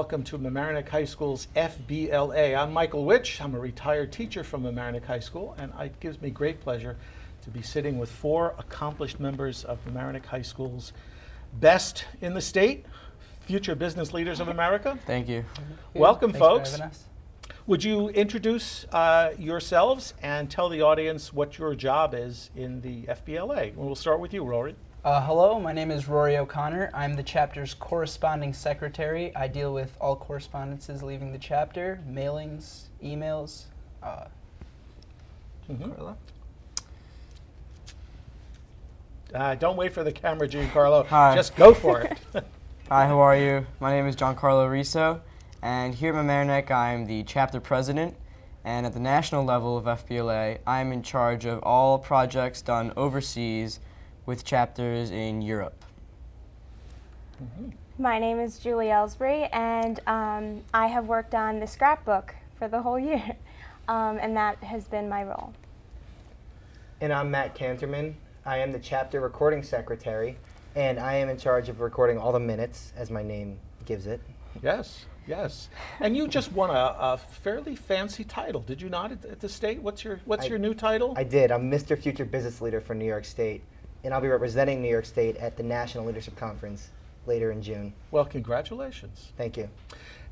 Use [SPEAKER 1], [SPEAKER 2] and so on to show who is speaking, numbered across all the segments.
[SPEAKER 1] welcome to Mamaroneck High School's FBLA. I'm Michael Witch. I'm a retired teacher from Mamaroneck High School, and it gives me great pleasure to be sitting with four accomplished members of Mamaroneck High School's best in the state, future business leaders of America.
[SPEAKER 2] Thank you.
[SPEAKER 1] Welcome,
[SPEAKER 3] Thanks
[SPEAKER 1] folks.
[SPEAKER 3] for having us.
[SPEAKER 1] Would you introduce yourselves and tell the audience what your job is in the FBLA? We'll start with you, Rory.
[SPEAKER 3] Hello, my name is Rory O'Connor. I'm the chapter's corresponding secretary. I deal with all correspondences leaving the chapter, mailings, emails. Carla?
[SPEAKER 1] Don't wait for the camera, Giancarlo.
[SPEAKER 2] Hi.
[SPEAKER 1] Just go for it.
[SPEAKER 2] Hi, how are you? My name is Giancarlo Riso, and here at Mamaroneck, I'm the chapter president. And at the national level of FBLA, I'm in charge of all projects done overseas with chapters in Europe.
[SPEAKER 4] My name is Julie Ellsbury, and I have worked on the scrapbook for the whole year, and that has been my role.
[SPEAKER 5] And I'm Matt Canterman. I am the chapter recording secretary, and I am in charge of recording all the minutes, as my name gives it.
[SPEAKER 1] Yes, yes. And you just won a fairly fancy title, did you not, at the state? What's your new title?
[SPEAKER 5] I did. I'm Mr. Future Business Leader for New York State, and I'll be representing New York State at the National Leadership Conference later in June.
[SPEAKER 1] Well, congratulations.
[SPEAKER 5] Thank you.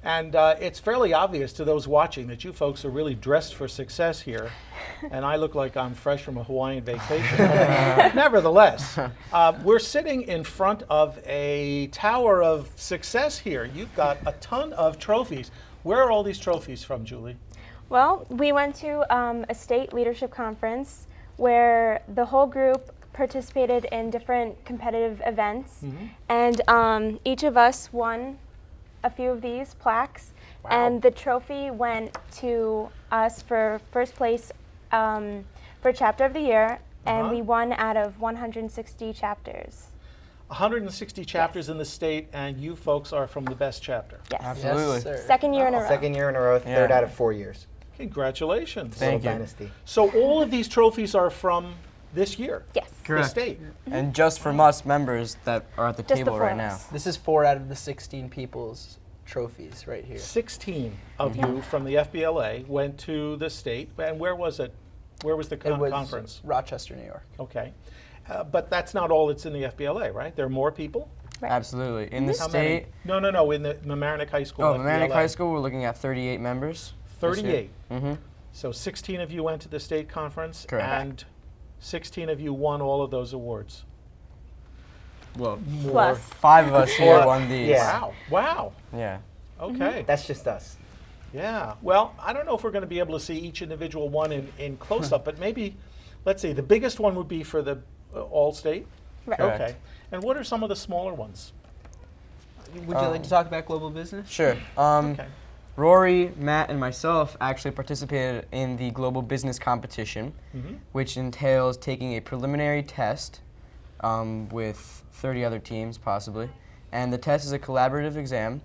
[SPEAKER 1] And it's fairly obvious to those watching that you folks are really dressed for success here, and I look like I'm fresh from a Hawaiian vacation. Nevertheless, we're sitting in front of a tower of success here. You've got a ton of trophies. Where are all these trophies from, Julie?
[SPEAKER 4] Well, we went to a state leadership conference where the whole group participated in different competitive events, and each of us won a few of these plaques.
[SPEAKER 1] Wow.
[SPEAKER 4] And the trophy went to us for first place for chapter of the year, and we won out of 160 chapters.
[SPEAKER 1] 160 chapters in the state, and you folks are from the best chapter.
[SPEAKER 4] Yes.
[SPEAKER 2] Absolutely.
[SPEAKER 3] Yes, sir.
[SPEAKER 4] Second year in a row.
[SPEAKER 5] Second year in a row, third out of 4 years.
[SPEAKER 1] Congratulations.
[SPEAKER 2] Thank
[SPEAKER 5] Little
[SPEAKER 2] you.
[SPEAKER 5] dynasty.
[SPEAKER 1] So all of these trophies are from this year,
[SPEAKER 4] Yes.
[SPEAKER 1] the
[SPEAKER 2] Correct.
[SPEAKER 1] state.
[SPEAKER 2] And just from us members that are at the
[SPEAKER 4] Just the
[SPEAKER 2] table
[SPEAKER 4] four
[SPEAKER 2] right
[SPEAKER 4] of
[SPEAKER 2] now.
[SPEAKER 4] us.
[SPEAKER 3] This is 4 out of the 16 people's trophies right here.
[SPEAKER 1] 16 of you from the FBLA went to the state, and where was it? Where was the
[SPEAKER 3] It was
[SPEAKER 1] conference?
[SPEAKER 3] Rochester, New York.
[SPEAKER 1] Okay. But that's not all that's in the FBLA, right? There are more people?
[SPEAKER 4] Right.
[SPEAKER 2] Absolutely. In the
[SPEAKER 1] How many?
[SPEAKER 2] state,
[SPEAKER 1] No, in the Mamaroneck High School
[SPEAKER 2] Mamaroneck
[SPEAKER 1] FBLA.
[SPEAKER 2] High School, we're looking at 38 members. this year.
[SPEAKER 1] 38. So 16 of you went to the state conference,
[SPEAKER 2] Correct.
[SPEAKER 1] and 16 of you won all of those awards.
[SPEAKER 2] Well,
[SPEAKER 4] Plus.
[SPEAKER 2] 5 of us here won these.
[SPEAKER 5] Yeah.
[SPEAKER 1] Wow.
[SPEAKER 2] Yeah.
[SPEAKER 1] Okay.
[SPEAKER 5] That's just us.
[SPEAKER 1] Yeah. Well, I don't know if we're going to be able to see each individual one in close-up, but maybe, let's see, the biggest one would be for the all-state?
[SPEAKER 4] Right.
[SPEAKER 2] Correct.
[SPEAKER 1] Okay. And what are some of the smaller ones?
[SPEAKER 3] Would you like to talk about global business?
[SPEAKER 2] Sure.
[SPEAKER 1] Okay.
[SPEAKER 2] Rory, Matt, and myself actually participated in the global business competition, which entails taking a preliminary test with 30 other teams, possibly. And the test is a collaborative exam,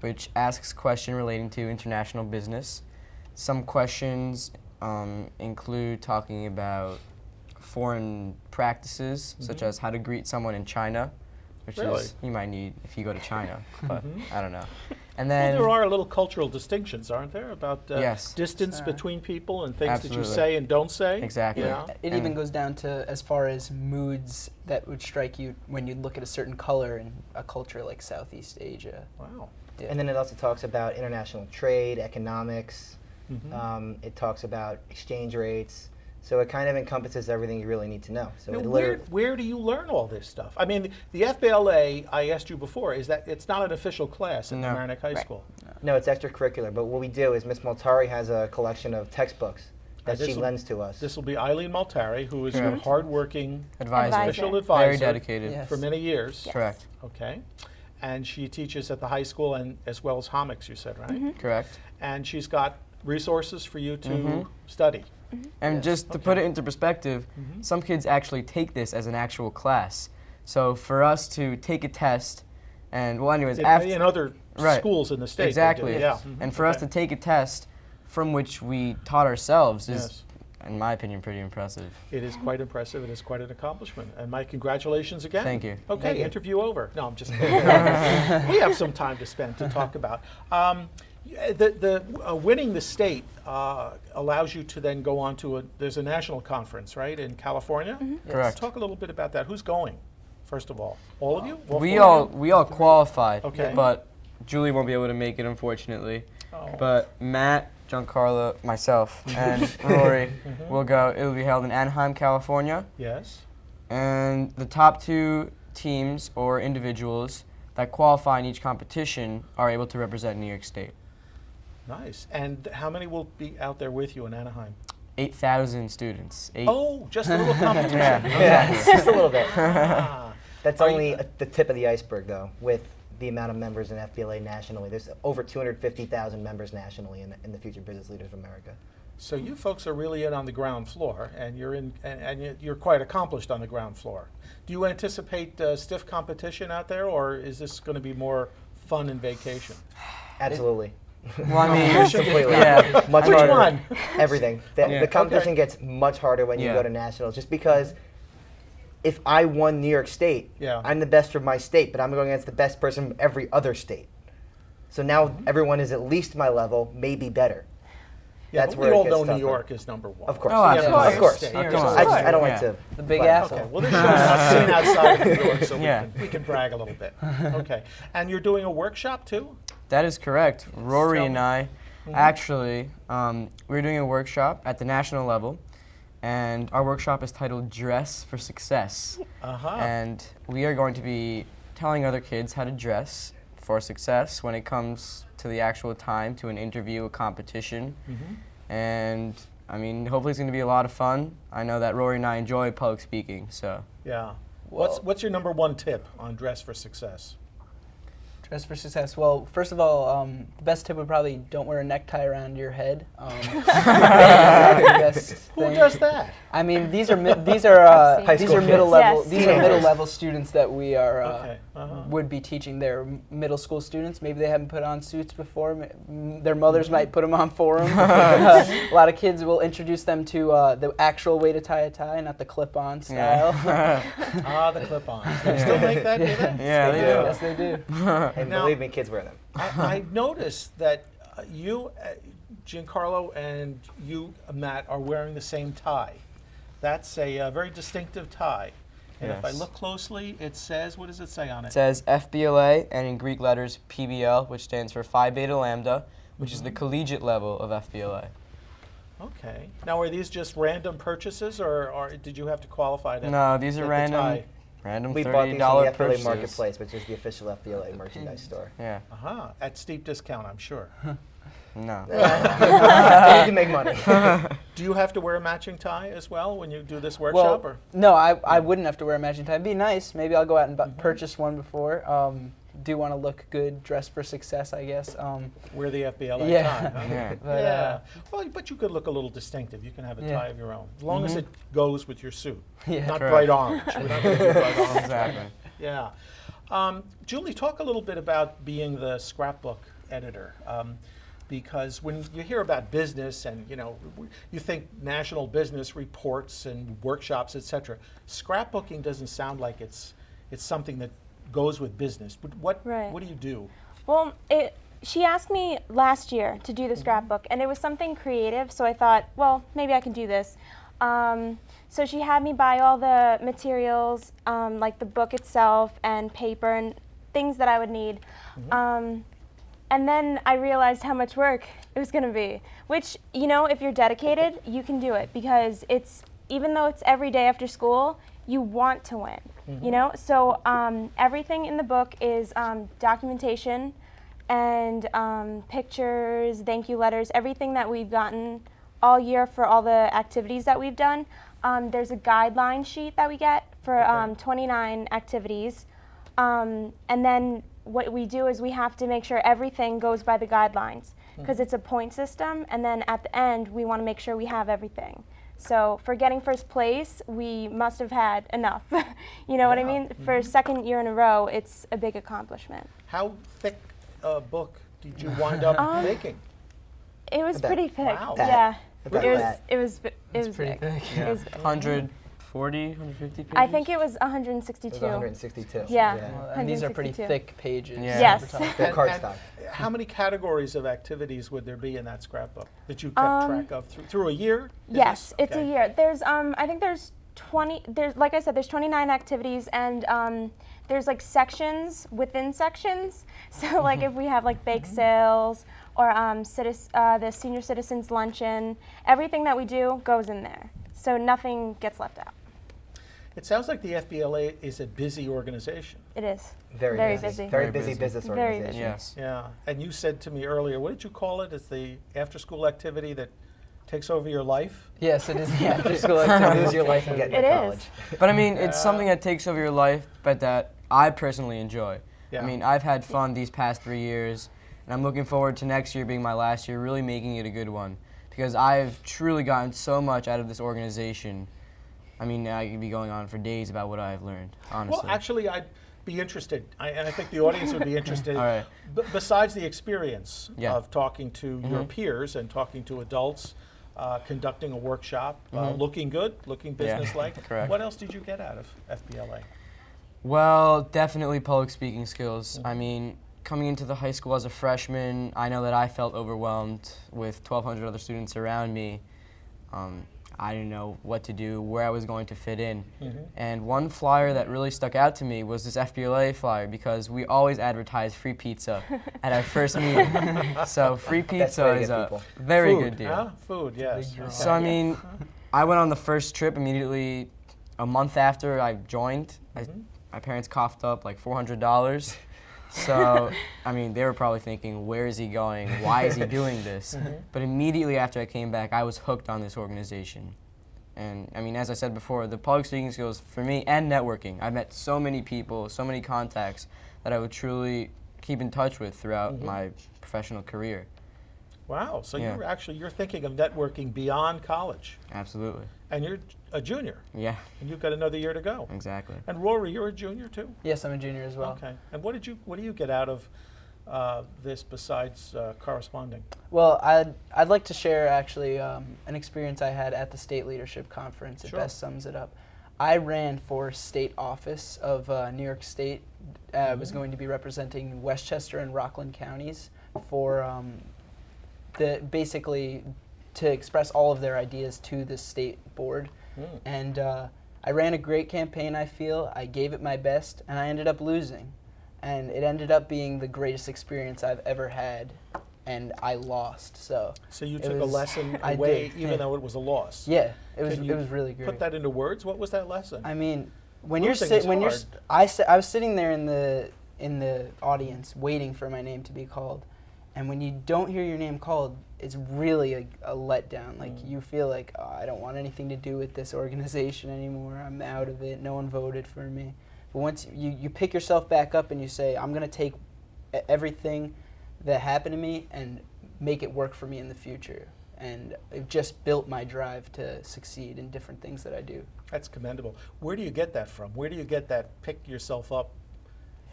[SPEAKER 2] which asks questions relating to international business. Some questions include talking about foreign practices, such as how to greet someone in China, which
[SPEAKER 1] Really?
[SPEAKER 2] is you might need if you go to China, but I don't know. And
[SPEAKER 1] Well,
[SPEAKER 2] then
[SPEAKER 1] there are little cultural distinctions, aren't there, about
[SPEAKER 2] Yes.
[SPEAKER 1] distance between people and things that you
[SPEAKER 2] Absolutely.
[SPEAKER 1] say and don't say?
[SPEAKER 2] Exactly.
[SPEAKER 1] Yeah.
[SPEAKER 3] It even goes down to as far as moods that would strike you when you look at a certain color in a culture like Southeast Asia.
[SPEAKER 1] Wow.
[SPEAKER 3] Yeah.
[SPEAKER 5] And then it also talks about international trade, economics. It talks about exchange rates. So it kind of encompasses everything you really need to know. So
[SPEAKER 1] Now,
[SPEAKER 5] it
[SPEAKER 1] where do you learn all this stuff? I mean, the FBLA, I asked you before, is that it's not an official class at
[SPEAKER 2] No.
[SPEAKER 1] Mamaroneck High
[SPEAKER 4] Right.
[SPEAKER 1] School.
[SPEAKER 5] No, it's extracurricular. But what we do is Miss Multari has a collection of textbooks that she
[SPEAKER 1] this'll-
[SPEAKER 5] lends to us.
[SPEAKER 1] This will be Eileen Maltari, who is your
[SPEAKER 2] Correct.
[SPEAKER 1] hardworking
[SPEAKER 2] advisor.
[SPEAKER 1] official
[SPEAKER 4] Very
[SPEAKER 1] advisor
[SPEAKER 2] Very dedicated.
[SPEAKER 3] Yes.
[SPEAKER 1] for many years.
[SPEAKER 4] Yes.
[SPEAKER 2] Correct.
[SPEAKER 1] Okay. And she teaches at the high school and as well as Homics, you said, right?
[SPEAKER 2] Correct.
[SPEAKER 1] And she's got resources for you to study.
[SPEAKER 2] And
[SPEAKER 3] Yes.
[SPEAKER 2] just to put it into perspective, some kids actually take this as an actual class. So for us to take a test, and well, anyways, after
[SPEAKER 1] In other
[SPEAKER 2] Right.
[SPEAKER 1] schools in the state. they do,
[SPEAKER 2] exactly,
[SPEAKER 1] Yeah.
[SPEAKER 2] and for us to take a test from which we taught ourselves is
[SPEAKER 1] Yes.
[SPEAKER 2] in my opinion, pretty impressive.
[SPEAKER 1] It is quite impressive. It is quite an accomplishment. And my congratulations again.
[SPEAKER 2] Thank you.
[SPEAKER 1] Okay,
[SPEAKER 5] Thank you.
[SPEAKER 1] interview over. No, I'm just kidding. We have some time to spend to talk about. Winning the state allows you to then go on to there's a national conference, right, in California?
[SPEAKER 2] Correct.
[SPEAKER 1] Talk a little bit about that. Who's going, first of all? All of you?
[SPEAKER 2] We
[SPEAKER 1] four
[SPEAKER 2] all
[SPEAKER 1] of you?
[SPEAKER 2] we all qualified,
[SPEAKER 1] Okay.
[SPEAKER 2] but Julie won't be able to make it, unfortunately.
[SPEAKER 1] Oh.
[SPEAKER 2] But Matt, Giancarlo, myself, and Rory will go. It'll be held in Anaheim, California,
[SPEAKER 1] Yes.
[SPEAKER 2] and the top 2 teams or individuals that qualify in each competition are able to represent New York State.
[SPEAKER 1] Nice. And how many will be out there with you in Anaheim?
[SPEAKER 2] 8,000 students.
[SPEAKER 1] Oh, just a little competition.
[SPEAKER 2] Yeah.
[SPEAKER 5] Yeah, just a little bit.
[SPEAKER 1] Ah.
[SPEAKER 5] That's
[SPEAKER 1] Are
[SPEAKER 5] only
[SPEAKER 1] you-
[SPEAKER 5] the tip of the iceberg, though, with the amount of members in FBLA nationally. There's over 250,000 members nationally in the Future Business Leaders of America.
[SPEAKER 1] So you folks are really in on the ground floor, and you're quite accomplished on the ground floor. Do you anticipate stiff competition out there, or is this going to be more fun and vacation?
[SPEAKER 5] Absolutely.
[SPEAKER 2] Well, I mean,
[SPEAKER 5] Completely.
[SPEAKER 2] yeah.
[SPEAKER 5] Much
[SPEAKER 1] Which
[SPEAKER 5] harder.
[SPEAKER 1] one?
[SPEAKER 5] Everything.
[SPEAKER 2] Yeah.
[SPEAKER 5] The competition
[SPEAKER 1] Okay.
[SPEAKER 5] gets much harder when you
[SPEAKER 2] Yeah.
[SPEAKER 5] go to nationals, just because if I won New York State,
[SPEAKER 1] Yeah.
[SPEAKER 5] I'm the best from my state, but I'm going against the best person from every other state. So now everyone is at least my level, maybe better.
[SPEAKER 1] Yeah,
[SPEAKER 5] That's
[SPEAKER 1] but
[SPEAKER 5] where
[SPEAKER 1] we
[SPEAKER 5] it
[SPEAKER 1] all
[SPEAKER 5] gets
[SPEAKER 1] know New
[SPEAKER 5] tougher.
[SPEAKER 1] York is number one.
[SPEAKER 5] Of course.
[SPEAKER 2] Oh, absolutely.
[SPEAKER 5] Of course.
[SPEAKER 1] State.
[SPEAKER 2] Of
[SPEAKER 1] You're
[SPEAKER 2] course.
[SPEAKER 1] just-
[SPEAKER 5] I don't like
[SPEAKER 2] Yeah.
[SPEAKER 5] to.
[SPEAKER 3] The big
[SPEAKER 5] flag
[SPEAKER 3] apple.
[SPEAKER 1] Okay, well, this show's not seen outside of New York, so
[SPEAKER 2] Yeah.
[SPEAKER 1] we can brag a little bit. Okay, and you're doing a workshop too?
[SPEAKER 2] That is correct. Rory
[SPEAKER 1] Tell
[SPEAKER 2] and
[SPEAKER 1] me.
[SPEAKER 2] I, actually, we're doing a workshop at the national level, and our workshop is titled Dress for Success.
[SPEAKER 1] Uh-huh.
[SPEAKER 2] And we are going to be telling other kids how to dress for success when it comes to the actual time to an interview, a competition. And I mean, hopefully it's going to be a lot of fun. I know that Rory and I enjoy public speaking, so.
[SPEAKER 1] Yeah.
[SPEAKER 3] Well-
[SPEAKER 1] What's your number one tip on dress for success?
[SPEAKER 3] Dress for success. Well, first of all, the best tip would probably don't wear a necktie around your head.
[SPEAKER 1] Who does that?
[SPEAKER 3] I mean, these are
[SPEAKER 5] High
[SPEAKER 3] these
[SPEAKER 5] school
[SPEAKER 3] are middle
[SPEAKER 5] kids.
[SPEAKER 3] level.
[SPEAKER 4] Yes.
[SPEAKER 3] These are middle level students that we are
[SPEAKER 1] Okay. Uh-huh.
[SPEAKER 3] would be teaching their middle school students. Maybe they haven't put on suits before. Their mothers might put them on for them. A lot of kids will introduce them to the actual way to tie a tie, not the clip-on style.
[SPEAKER 1] Ah, the clip-ons. They still make that, do they?
[SPEAKER 2] Yeah, they do.
[SPEAKER 3] Yes, they do.
[SPEAKER 5] And
[SPEAKER 1] Now-
[SPEAKER 5] believe me, kids wear them.
[SPEAKER 1] I noticed that you, Giancarlo, and you, Matt, are wearing the same tie. That's a very distinctive tie. And if I
[SPEAKER 2] Yes.
[SPEAKER 1] look closely, it says, what does it say on
[SPEAKER 2] It
[SPEAKER 1] it?
[SPEAKER 2] says FBLA and in Greek letters PBL, which stands for Phi Beta Lambda, which is the collegiate level of FBLA.
[SPEAKER 1] Okay. Now, are these just random purchases, or did you have to qualify them?
[SPEAKER 2] No, these are
[SPEAKER 1] Get the
[SPEAKER 2] random,
[SPEAKER 1] tie.
[SPEAKER 2] random
[SPEAKER 5] We bought these from
[SPEAKER 2] $30
[SPEAKER 5] the FBLA
[SPEAKER 2] purchases.
[SPEAKER 5] Marketplace, which is the official FBLA merchandise store.
[SPEAKER 2] Yeah,
[SPEAKER 1] Uh-huh. At steep discount, I'm sure.
[SPEAKER 2] no.
[SPEAKER 5] We need to make money.
[SPEAKER 1] Do you have to wear a matching tie as well when you do this workshop?
[SPEAKER 3] Well,
[SPEAKER 1] Or?
[SPEAKER 3] no, I wouldn't have to wear a matching tie. It'd be nice. Maybe I'll go out and purchase one before. Do want to look good, dress for success, I guess.
[SPEAKER 1] Wear the FBLA
[SPEAKER 3] Yeah.
[SPEAKER 1] tie. Huh?
[SPEAKER 2] Yeah.
[SPEAKER 3] But,
[SPEAKER 1] Yeah. Well, but you could look a little distinctive. You can have a
[SPEAKER 3] Yeah.
[SPEAKER 1] tie of your own, as long as it goes with your suit.
[SPEAKER 3] Yeah.
[SPEAKER 1] Not
[SPEAKER 2] Correct.
[SPEAKER 1] bright orange. We're not going to do bright orange.
[SPEAKER 2] Exactly.
[SPEAKER 1] Yeah. Julie, talk a little bit about being the scrapbook editor. Because when you hear about business and you think national business reports and workshops, etc., scrapbooking doesn't sound like it's something that goes with business. But what do you do?
[SPEAKER 4] Well, she asked me last year to do the scrapbook, and it was something creative, so I thought, well, maybe I can do this. So she had me buy all the materials, like the book itself and paper and things that I would need. And then I realized how much work it was going to be, which, if you're dedicated, you can do it, because even though it's every day after school, you want to win, So everything in the book is documentation and pictures, thank you letters, everything that we've gotten all year for all the activities that we've done. There's a guideline sheet that we get for 29 activities. And then what we do is we have to make sure everything goes by the guidelines, because it's a point system, and then at the end we want to make sure we have everything. So for getting first place, we must have had enough. You know what I mean? For a second year in a row, it's a big accomplishment.
[SPEAKER 1] How thick a book did you wind up making?
[SPEAKER 4] It was
[SPEAKER 5] About-
[SPEAKER 4] pretty thick.
[SPEAKER 1] Wow.
[SPEAKER 4] Yeah.
[SPEAKER 5] About
[SPEAKER 4] It was
[SPEAKER 5] that.
[SPEAKER 4] it was It was
[SPEAKER 3] pretty
[SPEAKER 4] big.
[SPEAKER 3] big.
[SPEAKER 4] It was big.
[SPEAKER 2] 140, 150 pages?
[SPEAKER 4] I think it was
[SPEAKER 5] It
[SPEAKER 4] 162.
[SPEAKER 5] was 162.
[SPEAKER 4] Yeah.
[SPEAKER 3] Well, and these are pretty
[SPEAKER 4] 162.
[SPEAKER 3] thick pages.
[SPEAKER 2] Yeah.
[SPEAKER 4] Yes.
[SPEAKER 3] We're talking-
[SPEAKER 5] They're
[SPEAKER 1] And-
[SPEAKER 5] cardstock.
[SPEAKER 1] How many categories of activities would there be in that scrapbook that you kept track of through a year? Is
[SPEAKER 4] Yes,
[SPEAKER 1] this-
[SPEAKER 4] it's a
[SPEAKER 1] okay.
[SPEAKER 4] year. There's I think there's 20. There's like I said, there's 29 activities, and there's like sections within sections. So like if we have like bake sales or the senior citizens luncheon, everything that we do goes in there. So nothing gets left out.
[SPEAKER 1] It sounds like the FBLA is a busy organization.
[SPEAKER 4] It is.
[SPEAKER 5] Very,
[SPEAKER 4] Very
[SPEAKER 5] busy.
[SPEAKER 4] busy.
[SPEAKER 5] Very
[SPEAKER 2] Very
[SPEAKER 5] busy
[SPEAKER 2] busy.
[SPEAKER 5] business
[SPEAKER 4] Very
[SPEAKER 5] organization.
[SPEAKER 4] busy.
[SPEAKER 2] Yes.
[SPEAKER 1] Yeah, and you said to me earlier, what did you call it? It's the after-school activity that takes over your life?
[SPEAKER 3] Yes, it is the after school
[SPEAKER 5] To
[SPEAKER 3] activity.
[SPEAKER 5] lose your life and get
[SPEAKER 4] It
[SPEAKER 5] into
[SPEAKER 4] is.
[SPEAKER 5] college.
[SPEAKER 2] But I mean, it's something that takes over your life, but that I personally enjoy.
[SPEAKER 1] Yeah.
[SPEAKER 2] I mean, I've had fun these past 3 years, and I'm looking forward to next year being my last year, really making it a good one. Because I've truly gotten so much out of this organization. I mean, I could be going on for days about what I've learned, honestly.
[SPEAKER 1] Well, actually, I'd be interested, and I think the audience would be interested.
[SPEAKER 2] All right.
[SPEAKER 1] Besides the experience
[SPEAKER 2] Yeah.
[SPEAKER 1] of talking to your peers and talking to adults, conducting a workshop, looking good, looking
[SPEAKER 2] Yeah,
[SPEAKER 1] businesslike.
[SPEAKER 2] correct.
[SPEAKER 1] What else did you get out of FBLA?
[SPEAKER 2] Well, definitely public speaking skills. I mean, coming into the high school as a freshman, I know that I felt overwhelmed with 1,200 other students around me. I didn't know what to do, where I was going to fit in. And one flyer that really stuck out to me was this FBLA flyer, because we always advertise free pizza at our first meeting. So free pizza
[SPEAKER 5] very
[SPEAKER 2] is
[SPEAKER 5] good,
[SPEAKER 2] a
[SPEAKER 5] people.
[SPEAKER 2] very
[SPEAKER 1] Food,
[SPEAKER 2] good deal.
[SPEAKER 1] huh? Food, yes.
[SPEAKER 3] draw.
[SPEAKER 1] Okay.
[SPEAKER 2] So I mean, I went on the first trip immediately a month after I joined. My parents coughed up like $400. So, I mean, they were probably thinking, where is he going? Why is he doing this? But immediately after I came back, I was hooked on this organization. And I mean, as I said before, the public speaking skills for me and networking. I've met so many people, so many contacts that I would truly keep in touch with throughout my professional career.
[SPEAKER 1] Wow, so
[SPEAKER 2] Yeah.
[SPEAKER 1] you're thinking of networking beyond college,
[SPEAKER 2] Absolutely.
[SPEAKER 1] and you're a junior,
[SPEAKER 2] Yeah,
[SPEAKER 1] and you've got another year to go.
[SPEAKER 2] exactly.
[SPEAKER 1] And Rory, you're a junior too?
[SPEAKER 3] Yes, I'm a junior as well.
[SPEAKER 1] Okay. And what do you get out of this besides corresponding?
[SPEAKER 3] Well, I'd like to share actually an experience I had at the state leadership conference. It
[SPEAKER 1] Sure.
[SPEAKER 3] best sums it up. I ran for state office of New York State. I was going to be representing Westchester and Rockland counties for basically to express all of their ideas to the state board. And I ran a great campaign, I feel. I gave it my best, and I ended up losing. And it ended up being the greatest experience I've ever had, and I lost. So
[SPEAKER 1] So you
[SPEAKER 3] it
[SPEAKER 1] took a
[SPEAKER 3] was-
[SPEAKER 1] lesson
[SPEAKER 3] I
[SPEAKER 1] away,
[SPEAKER 3] did,
[SPEAKER 1] even
[SPEAKER 3] yeah.
[SPEAKER 1] though it was a loss.
[SPEAKER 3] yeah, it
[SPEAKER 1] Can you
[SPEAKER 3] was really great.
[SPEAKER 1] Put that into words. What was that lesson?
[SPEAKER 3] I mean, when
[SPEAKER 1] Losing
[SPEAKER 3] you're
[SPEAKER 1] is
[SPEAKER 3] when you're
[SPEAKER 1] hard.
[SPEAKER 3] I was sitting there in the audience waiting for my name to be called, and when you don't hear your name called, it's really a letdown. Like you feel like, oh, I don't want anything to do with this organization anymore. I'm out of it. No one voted for me. But once you pick yourself back up and you say, I'm gonna take everything that happened to me and make it work for me in the future. And it just built my drive to succeed in different things that I do.
[SPEAKER 1] That's commendable. Where do you get that from? Where do you get that pick yourself up?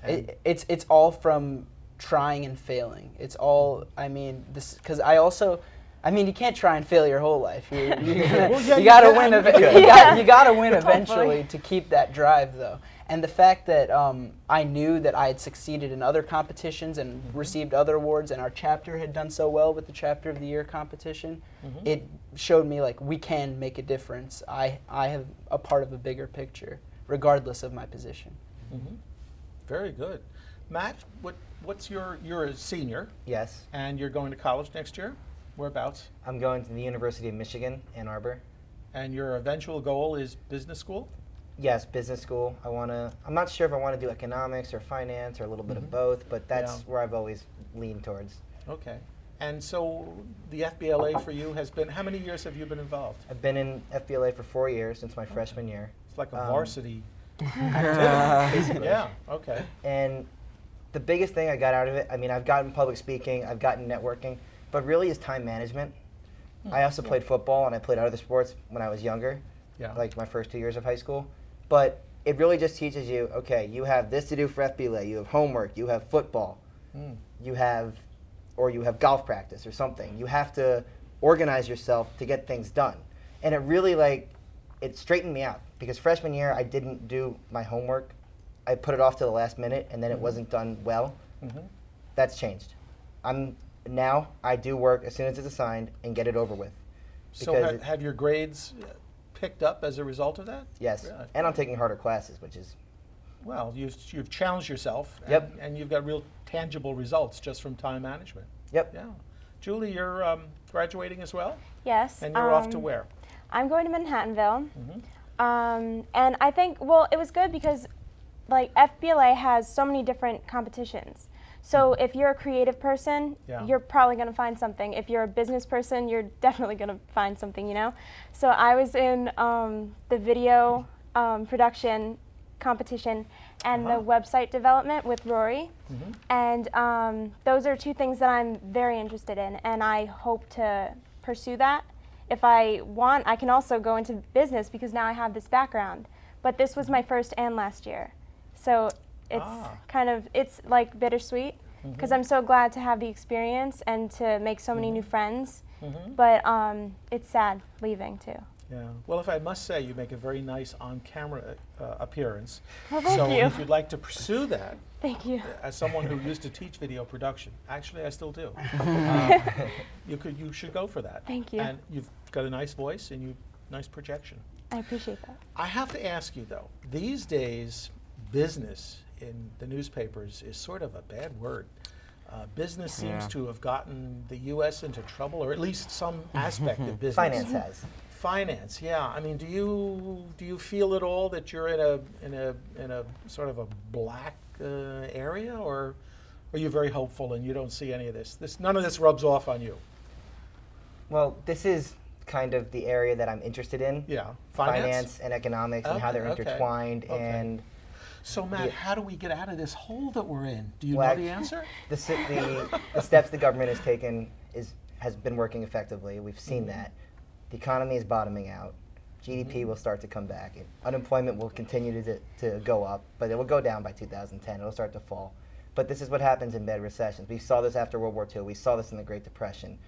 [SPEAKER 1] And
[SPEAKER 3] It's all from trying and failing. It's all, I mean, this because I mean, you can't try and fail your whole life. You
[SPEAKER 1] Well, yeah,
[SPEAKER 3] you gotta
[SPEAKER 1] you
[SPEAKER 3] win.
[SPEAKER 1] can.
[SPEAKER 3] You gotta win
[SPEAKER 4] Hopefully.
[SPEAKER 3] eventually to keep that drive, though. And the fact that I knew that I had succeeded in other competitions and received other awards, and our chapter had done so well with the Chapter of the Year competition, it showed me like we can make a difference. I have a part of a bigger picture, regardless of my position.
[SPEAKER 1] Very good. Matt, what's you're a senior,
[SPEAKER 5] Yes,
[SPEAKER 1] and you're going to college next year? Whereabouts?
[SPEAKER 5] I'm going to the University of Michigan, Ann Arbor.
[SPEAKER 1] And your eventual goal is business school?
[SPEAKER 5] Yes, business school. I'm not sure if I want to do economics or finance or a little bit of both, but that's
[SPEAKER 1] Yeah.
[SPEAKER 5] where I've always leaned towards.
[SPEAKER 1] Okay. And so the FBLA for you has been, how many years have you been involved?
[SPEAKER 5] I've been in FBLA for 4 years since my freshman year.
[SPEAKER 1] It's like a
[SPEAKER 5] Um,
[SPEAKER 1] varsity.
[SPEAKER 5] Basically.
[SPEAKER 1] Yeah, okay.
[SPEAKER 5] And the biggest thing I got out of it, I mean, I've gotten public speaking, I've gotten networking, but really is time management. I also played football and I played other sports when I was younger,
[SPEAKER 1] Yeah.
[SPEAKER 5] like my first 2 years of high school. But it really just teaches you, okay, you have this to do for FBLA, you have homework, you have football, you have golf practice or something. You have to organize yourself to get things done. And it really like, it straightened me out because freshman year I didn't do my homework. I put it off to the last minute and then it wasn't done well. That's changed. Now I do work as soon as it's assigned and get it over with.
[SPEAKER 1] So have your grades picked up as a result of that?
[SPEAKER 5] Yes,
[SPEAKER 1] Really?
[SPEAKER 5] and I'm taking harder classes, which is,
[SPEAKER 1] Well, you've challenged yourself.
[SPEAKER 5] Yep.
[SPEAKER 1] And you've got real tangible results just from time management.
[SPEAKER 5] yep.
[SPEAKER 1] Yeah. Julie, you're graduating as well?
[SPEAKER 4] Yes.
[SPEAKER 1] And you're off to where?
[SPEAKER 4] I'm going to Manhattanville. And I think, well, it was good because like FBLA has so many different competitions. So if you're a creative person,
[SPEAKER 1] Yeah.
[SPEAKER 4] you're probably going to find something. If you're a business person, you're definitely going to find something, you know? So I was in the video production competition and the website development with Rory. And those are two things that I'm very interested in, and I hope to pursue that. If I want, I can also go into business because now I have this background. But this was my first and last year. So it's it's like bittersweet because I'm so glad to have the experience and to make so many new friends. But it's sad leaving too.
[SPEAKER 1] Yeah. Well, if I must say, you make a very nice on-camera appearance.
[SPEAKER 4] Well, thank
[SPEAKER 1] so
[SPEAKER 4] you.
[SPEAKER 1] if you'd like to pursue that,
[SPEAKER 4] Thank you.
[SPEAKER 1] as someone who used to teach video production, actually I still do. You should go for that.
[SPEAKER 4] Thank you.
[SPEAKER 1] And you've got a nice voice and nice projection.
[SPEAKER 4] I appreciate that.
[SPEAKER 1] I have to ask you though, these days, business in the newspapers is sort of a bad word. Business seems to have gotten the U.S. into trouble, or at least some aspect of business.
[SPEAKER 5] Finance has.
[SPEAKER 1] Finance, yeah. I mean, do you feel at all that you're in a sort of a black area, or are you very hopeful and you don't see any of this? None of this rubs off on you.
[SPEAKER 5] Well, this is kind of the area that I'm interested in.
[SPEAKER 1] Yeah, finance
[SPEAKER 5] And economics and how they're
[SPEAKER 1] Okay,
[SPEAKER 5] intertwined.
[SPEAKER 1] okay.
[SPEAKER 5] And
[SPEAKER 1] So Matt, how do we get out of this hole that we're in? Do you
[SPEAKER 5] Well,
[SPEAKER 1] know the answer?
[SPEAKER 5] the steps the government has taken has been working effectively. We've seen that. The economy is bottoming out. GDP will start to come back. Unemployment will continue to go up, but it will go down by 2010. It'll start to fall. But this is what happens in bad recessions. We saw this after World War II. We saw this in the Great Depression.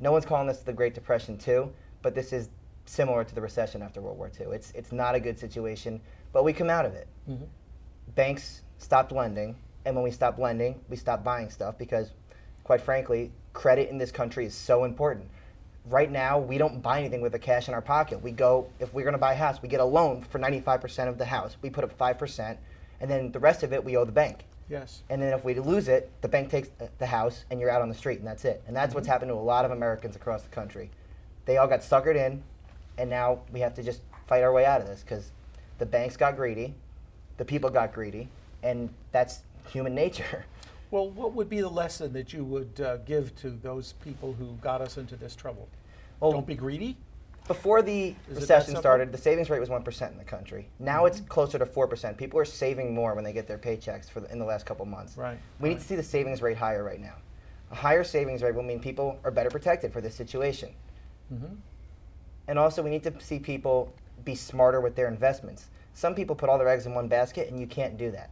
[SPEAKER 5] No one's calling this the Great Depression II, but this is similar to the recession after World War II. It's not a good situation, but we come out of it. Banks stopped lending, and when we stopped lending, we stopped buying stuff because, quite frankly, credit in this country is so important. Right now, we don't buy anything with the cash in our pocket. If we're going to buy a house, we get a loan for 95% of the house. We put up 5%, and then the rest of it we owe the bank.
[SPEAKER 1] Yes.
[SPEAKER 5] And then if we lose it, the bank takes the house, and you're out on the street, and that's it. And that's what's happened to a lot of Americans across the country. They all got suckered in, and now we have to just fight our way out of this because the banks got greedy, the people got greedy, and that's human nature.
[SPEAKER 1] Well, what would be the lesson that you would give to those people who got us into this trouble?
[SPEAKER 5] Well,
[SPEAKER 1] Don't be greedy?
[SPEAKER 5] Before the
[SPEAKER 1] Is it that
[SPEAKER 5] recession
[SPEAKER 1] simple?
[SPEAKER 5] started, the savings rate was 1% in the country. Now it's closer to 4%. People are saving more when they get their paychecks in the last couple months.
[SPEAKER 1] Right.
[SPEAKER 5] We need to see the savings rate higher right now. A higher savings rate will mean people are better protected for this situation. And also, we need to see people be smarter with their investments. Some people put all their eggs in one basket, and you can't do that.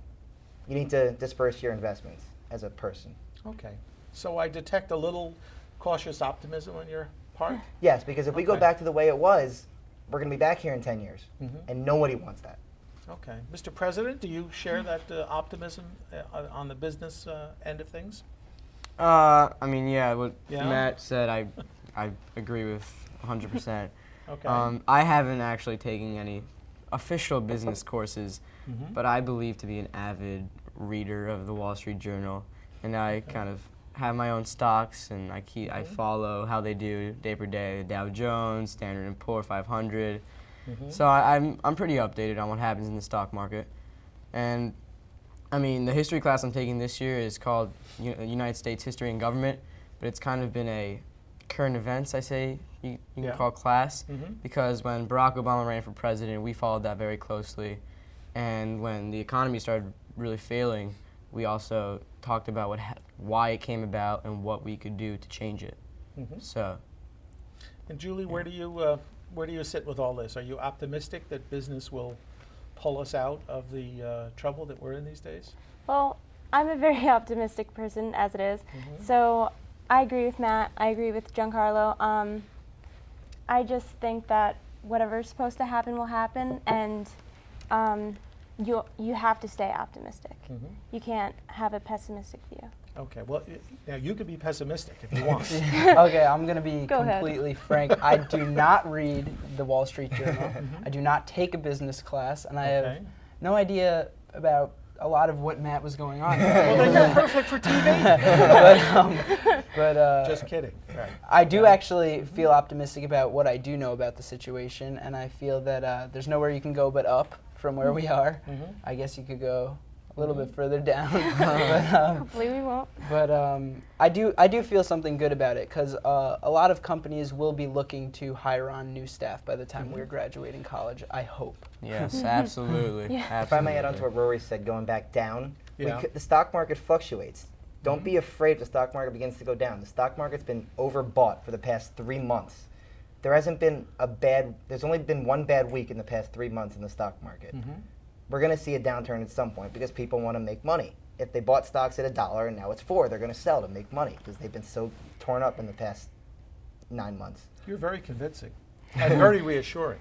[SPEAKER 5] You need to disperse your investments as a person.
[SPEAKER 1] Okay. So I detect a little cautious optimism on your part?
[SPEAKER 5] Yes, because if we go
[SPEAKER 1] Okay.
[SPEAKER 5] back to the way it was, we're going to be back here in 10 years, and nobody wants that.
[SPEAKER 1] Okay. Mr. President, do you share that optimism on the business end of things?
[SPEAKER 2] I mean, yeah, what
[SPEAKER 1] Yeah?
[SPEAKER 2] Matt said, I agree with 100%.
[SPEAKER 1] Okay.
[SPEAKER 2] I haven't actually taken any official business courses, but I believe to be an avid reader of the Wall Street Journal, and I kind of have my own stocks, and I follow how they do day per day, the Dow Jones, Standard & Poor's 500. So I'm pretty updated on what happens in the stock market. And I mean, the history class I'm taking this year is called United States History and Government, but it's kind of been a current events, I say, you can call class, because when Barack Obama ran for president, we followed that very closely. And when the economy started really failing, we also talked about why it came about and what we could do to change it. So.
[SPEAKER 1] And Julie, where do you sit with all this? Are you optimistic that business will pull us out of the trouble that we're in these days?
[SPEAKER 4] Well, I'm a very optimistic person as it is. So I agree with Matt. I agree with Giancarlo. I just think that whatever's supposed to happen will happen, and you have to stay optimistic. You can't have a pessimistic view.
[SPEAKER 1] Okay, well, now you could be pessimistic if you want.
[SPEAKER 3] Okay, I'm going to be
[SPEAKER 4] Go ahead.
[SPEAKER 3] completely frank. I do not read the Wall Street Journal. I do not take a business class, and I have no idea about a lot of what Matt was going on.
[SPEAKER 1] Well, then you're perfect for TV.
[SPEAKER 3] but
[SPEAKER 1] Just kidding. Right.
[SPEAKER 3] I do actually feel optimistic about what I do know about the situation, and I feel that there's nowhere you can go but up from where we are. I guess you could go a little bit further down.
[SPEAKER 4] Hopefully we won't.
[SPEAKER 3] But I do feel something good about it, because a lot of companies will be looking to hire on new staff by the time we're graduating college, I hope.
[SPEAKER 2] Yes, absolutely.
[SPEAKER 5] If I may add on to what Rory said, going back down,
[SPEAKER 1] Yeah.
[SPEAKER 5] the stock market fluctuates. Don't be afraid if the stock market begins to go down. The stock market's been overbought for the past 3 months. There's only been one bad week in the past 3 months in the stock market. We're going to see a downturn at some point because people want to make money. If they bought stocks at $1 and now it's $4, they're going to sell to make money because they've been so torn up in the past 9 months.
[SPEAKER 1] You're very convincing and very reassuring.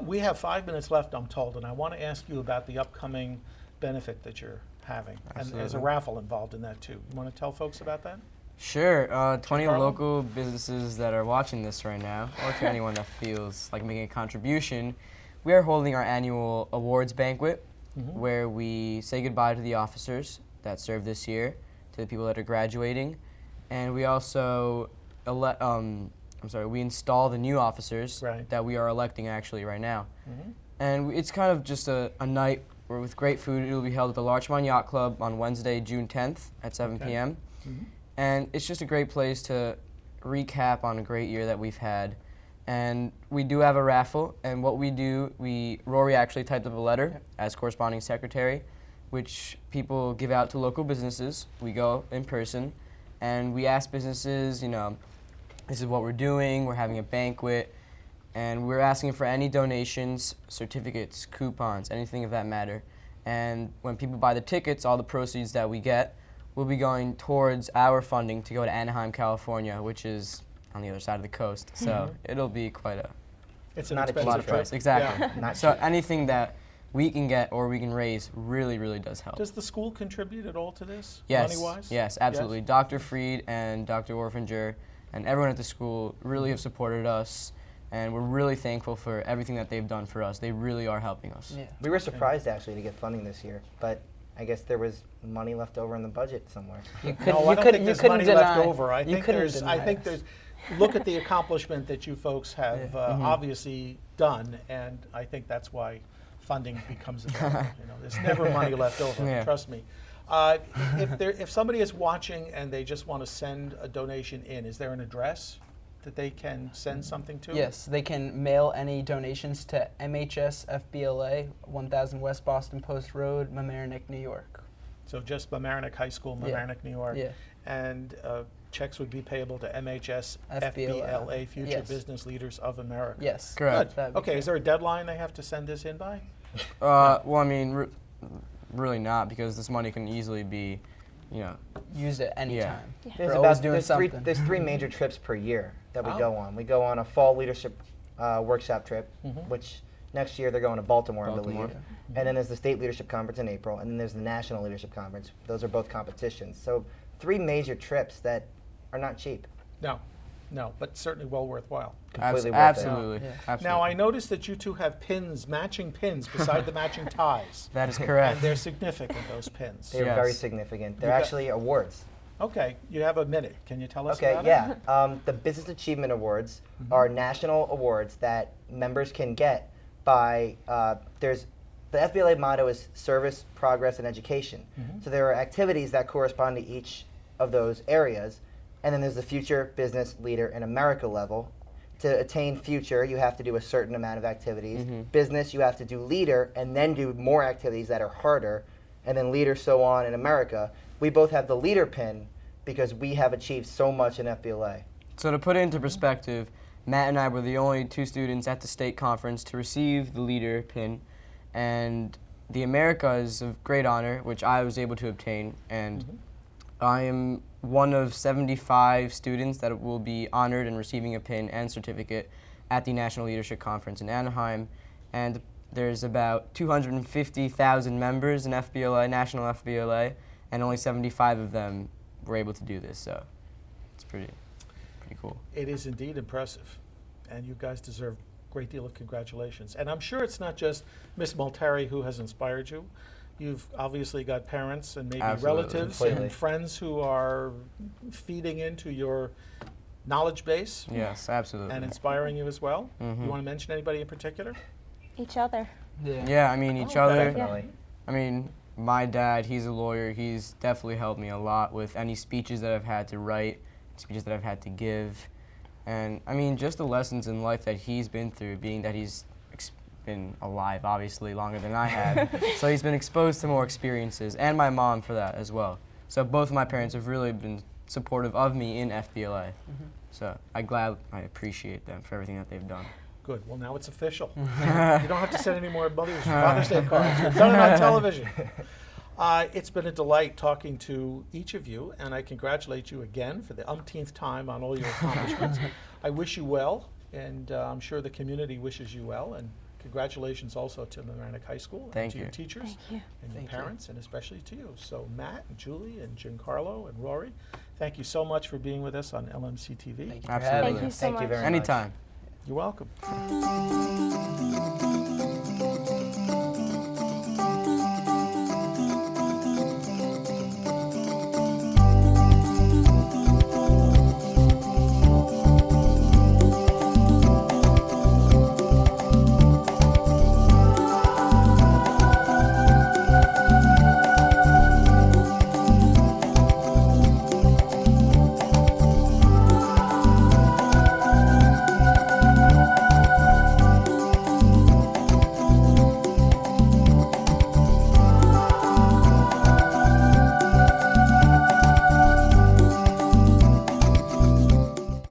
[SPEAKER 1] We have 5 minutes left, I'm told, and I want to ask you about the upcoming benefit that you're having. And there's a raffle involved in that, too. You want to tell folks about that?
[SPEAKER 2] Sure. 20
[SPEAKER 1] Carlo?
[SPEAKER 2] local businesses that are watching this right now, or to anyone that feels like making a contribution, we are holding our annual awards banquet, where we say goodbye to the officers that served this year, to the people that are graduating, and we also we install the new officers that we are electing actually right now. And it's kind of just a night where with great food. It will be held at the Larchmont Yacht Club on Wednesday, June 10th at 7 p.m. And it's just a great place to recap on a great year that we've had. And we do have a raffle, and what we do, Rory actually typed up a letter as corresponding secretary, which people give out to local businesses. We go in person, and we ask businesses, you know, this is what we're doing, we're having a banquet, and we're asking for any donations, certificates, coupons, anything of that matter. And when people buy the tickets, all the proceeds that we get will be going towards our funding to go to Anaheim, California, which is on the other side of the coast. So it'll be quite a
[SPEAKER 5] Not a
[SPEAKER 2] lot of
[SPEAKER 5] trip.
[SPEAKER 2] price. Exactly.
[SPEAKER 5] Yeah. Not
[SPEAKER 2] So
[SPEAKER 5] cheap.
[SPEAKER 2] anything that we can get or we can raise really, really does help.
[SPEAKER 1] Does the school contribute at all to this,
[SPEAKER 2] Yes,
[SPEAKER 1] money-wise?
[SPEAKER 2] yes, absolutely. Dr. Freed and Dr. Orfinger and everyone at the school really have supported us, and we're really thankful for everything that they've done for us. They really are helping us.
[SPEAKER 3] Yeah.
[SPEAKER 5] We were surprised actually to get funding this year, but I guess there was money left over in the budget somewhere.
[SPEAKER 3] You could,
[SPEAKER 1] No, I
[SPEAKER 3] you
[SPEAKER 1] don't
[SPEAKER 3] could,
[SPEAKER 1] think
[SPEAKER 3] you
[SPEAKER 1] there's
[SPEAKER 3] couldn't
[SPEAKER 1] money
[SPEAKER 3] deny.
[SPEAKER 1] left over. I
[SPEAKER 3] you
[SPEAKER 1] think
[SPEAKER 3] couldn't
[SPEAKER 1] there's. I
[SPEAKER 3] deny
[SPEAKER 1] think
[SPEAKER 3] us.
[SPEAKER 1] there's. Look at the accomplishment that you folks have obviously done, and I think that's why funding becomes available. You know, there's never money left over.
[SPEAKER 2] Yeah.
[SPEAKER 1] Trust me. If somebody is watching and they just want to send a donation in, is there an address that they can send something to?
[SPEAKER 3] Yes, they can mail any donations to MHS FBLA, 1000 West Boston Post Road, Mamaroneck, New York.
[SPEAKER 1] So just Mamaroneck High School, Mamaroneck, New York.
[SPEAKER 3] Yeah.
[SPEAKER 1] And checks would be payable to MHS
[SPEAKER 3] FBLA.
[SPEAKER 1] FBLA, Future
[SPEAKER 3] Yes.
[SPEAKER 1] Business Leaders of America.
[SPEAKER 3] Yes.
[SPEAKER 2] Correct.
[SPEAKER 1] Good.
[SPEAKER 3] That'd be
[SPEAKER 1] Okay,
[SPEAKER 3] great.
[SPEAKER 1] is there a deadline they have to send this in by?
[SPEAKER 2] Well, I mean, really not, because this money can easily be, you know,
[SPEAKER 3] Used at any
[SPEAKER 2] Yeah.
[SPEAKER 3] time.
[SPEAKER 4] Yeah.
[SPEAKER 3] We're always doing
[SPEAKER 5] there's
[SPEAKER 3] something.
[SPEAKER 5] There's 3 major trips per year that we
[SPEAKER 1] Oh.
[SPEAKER 5] go on. We go on a fall leadership workshop trip, which next year they're going to Baltimore, I
[SPEAKER 2] Baltimore.
[SPEAKER 5] believe. And then there's the state leadership conference in April, and then there's the national leadership conference. Those are both competitions. So 3 major trips that are not cheap.
[SPEAKER 1] No, but certainly well worthwhile.
[SPEAKER 5] Completely worth it.
[SPEAKER 2] absolutely.
[SPEAKER 3] Yeah.
[SPEAKER 2] Absolutely.
[SPEAKER 1] Now, I noticed that you two have pins, matching pins, beside the matching ties.
[SPEAKER 2] That is
[SPEAKER 1] And
[SPEAKER 2] correct.
[SPEAKER 1] they're significant, those pins.
[SPEAKER 5] They're
[SPEAKER 2] Yes.
[SPEAKER 5] very significant. They're
[SPEAKER 1] You got-
[SPEAKER 5] actually awards.
[SPEAKER 1] Okay, you have a minute. Can you tell us
[SPEAKER 5] Okay,
[SPEAKER 1] about
[SPEAKER 5] yeah.
[SPEAKER 1] it?
[SPEAKER 5] The Business Achievement Awards are national awards that members can get by, the FBLA motto is service, progress, and education. So there are activities that correspond to each of those areas. And then there's the Future Business Leader in America level. To attain future, you have to do a certain amount of activities. Business, you have to do leader and then do more activities that are harder. And then leader, so on in America. We both have the leader pin because we have achieved so much in FBLA.
[SPEAKER 2] So to put it into perspective, Matt and I were the only 2 students at the state conference to receive the leader pin, and the America is a great honor, which I was able to obtain, and I am one of 75 students that will be honored in receiving a pin and certificate at the National Leadership Conference in Anaheim, and there's about 250,000 members in FBLA, National FBLA, and only 75 of them were able to do this, so it's pretty cool.
[SPEAKER 1] It is indeed impressive, and you guys deserve a great deal of congratulations. And I'm sure it's not just Miss Multari who has inspired you. You've obviously got parents and maybe
[SPEAKER 2] Absolutely.
[SPEAKER 1] relatives
[SPEAKER 5] Completely.
[SPEAKER 1] and friends who are feeding into your knowledge base
[SPEAKER 2] Yes, absolutely.
[SPEAKER 1] and inspiring you as well.
[SPEAKER 2] Mhm.
[SPEAKER 1] You want to mention anybody in particular?
[SPEAKER 4] Each other.
[SPEAKER 2] Yeah, I mean, each
[SPEAKER 1] Oh,
[SPEAKER 2] other.
[SPEAKER 5] Definitely.
[SPEAKER 2] I mean, my dad, he's a lawyer. He's definitely helped me a lot with any speeches that I've had to write, speeches that I've had to give. And, I mean, just the lessons in life that he's been through, being that he's been alive, obviously, longer than I have. So he's been exposed to more experiences, and my mom for that as well. So both of my parents have really been supportive of me in FBLA. So I appreciate them for everything that they've done.
[SPEAKER 1] Good. Well, now it's official. You don't have to send any more Father's Day cards. We've done it on television. It's been a delight talking to each of you, and I congratulate you again for the umpteenth time on all your accomplishments. I wish you well, and I'm sure the community wishes you well. And congratulations also to Mamaroneck High School and
[SPEAKER 2] Thank
[SPEAKER 1] to
[SPEAKER 2] you.
[SPEAKER 1] your teachers
[SPEAKER 4] Thank you.
[SPEAKER 1] and your
[SPEAKER 3] Thank you.
[SPEAKER 1] parents, and especially to you. So Matt and Julie and Giancarlo and Rory, thank you so much for being with us on LMC-TV.
[SPEAKER 3] Thank you for
[SPEAKER 2] Absolutely.
[SPEAKER 3] having
[SPEAKER 4] Thank you
[SPEAKER 3] us.
[SPEAKER 4] so
[SPEAKER 5] Thank you
[SPEAKER 4] much.
[SPEAKER 5] very
[SPEAKER 2] Anytime.
[SPEAKER 1] You're welcome.